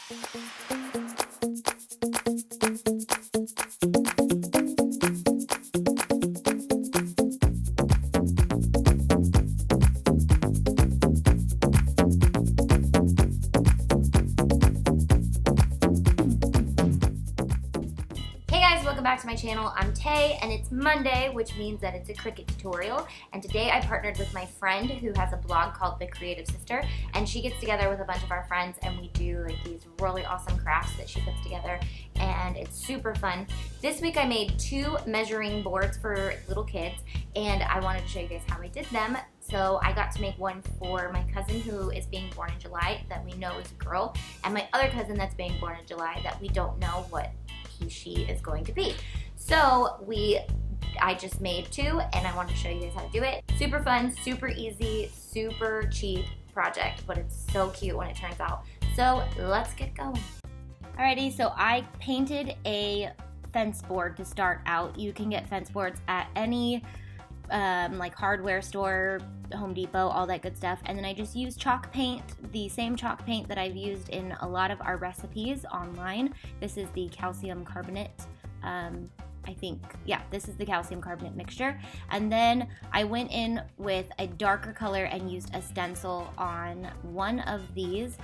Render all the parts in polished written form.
Welcome back to my channel. I'm Tay, and it's Monday, which means that it's a Cricut tutorial. And today I partnered with my friend who has a blog called The Creative Sister, and she gets together with a bunch of our friends and we do like these really awesome crafts that she puts together, and it's super fun. This week I made 2 measuring boards for little kids, and I wanted to show you guys how I did them. So I got to make one for my cousin who is being born in July that we know is a girl, and my other cousin that's being born in July that we don't know what she is going to be. So I just made 2, and I wanted to show you guys how to do it. Super fun, super easy, super cheap project, but it's so cute when it turns out. So let's get going. Alrighty, so I painted a fence board to start out. You can get fence boards at any like hardware store, Home Depot, all that good stuff. And then I just used chalk paint, the same chalk paint that I've used in a lot of our recipes online. This is the calcium carbonate, I think, yeah, this is the calcium carbonate mixture. And then I went in with a darker color and used a stencil on one of these.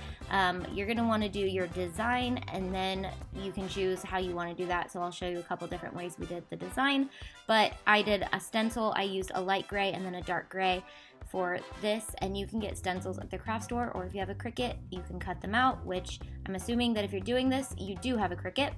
You're gonna wanna do your design, and then you can choose how you wanna do that. So I'll show you a couple different ways we did the design. But I did a stencil, I used a light gray and then a dark gray for this, and you can get stencils at the craft store, or if you have a Cricut, you can cut them out, which I'm assuming that if you're doing this, you do have a Cricut.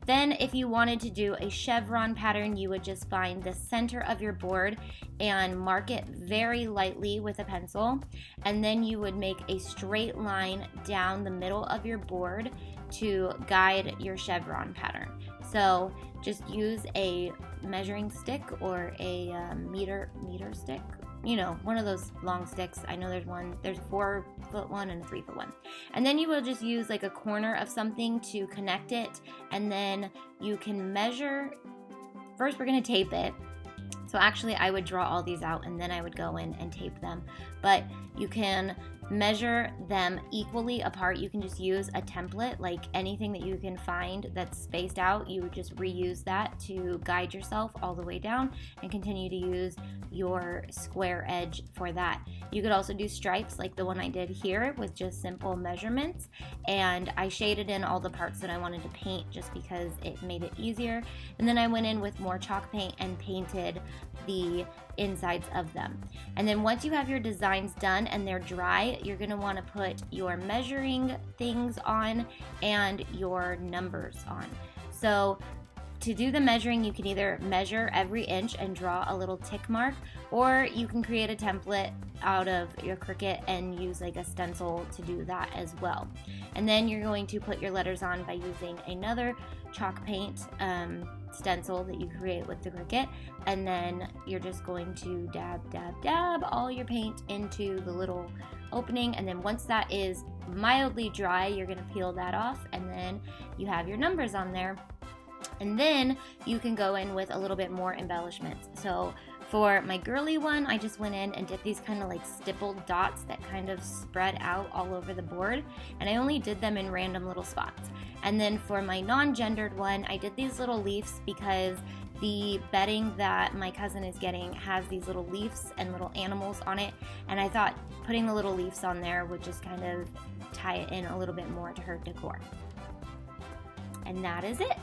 Then if you wanted to do a chevron pattern, you would just find the center of your board and mark it very lightly with a pencil, and then you would make a straight line down the middle of your board to guide your chevron pattern. So just use a measuring stick or a meter stick, you know, one of those long sticks. I know there's a 4-foot one and a 3-foot one. And then you will just use like a corner of something to connect it, and then you can measure. First we're gonna tape it. So actually I would draw all these out and then I would go in and tape them. But you can measure them equally apart. You can just use a template, like anything that you can find that's spaced out, you would just reuse that to guide yourself all the way down and continue to use your square edge for that. You could also do stripes like the one I did here with just simple measurements, and I shaded in all the parts that I wanted to paint just because it made it easier. And then I went in with more chalk paint and painted the insides of them. And then once you have your designs done and they're dry, you're going to want to put your measuring things on and your numbers on. So to do the measuring, you can either measure every inch and draw a little tick mark, or you can create a template out of your Cricut and use like a stencil to do that as well. And then you're going to put your letters on by using another chalk paint stencil that you create with the Cricut, and then you're just going to dab all your paint into the little opening, and then once that is mildly dry, you're going to peel that off, and then you have your numbers on there. And then you can go in with a little bit more embellishments. So for my girly one, I just went in and did these kind of like stippled dots that kind of spread out all over the board, and I only did them in random little spots. And then for my non-gendered one, I did these little leaves because the bedding that my cousin is getting has these little leaves and little animals on it, and I thought putting the little leaves on there would just kind of tie it in a little bit more to her decor. And that is it.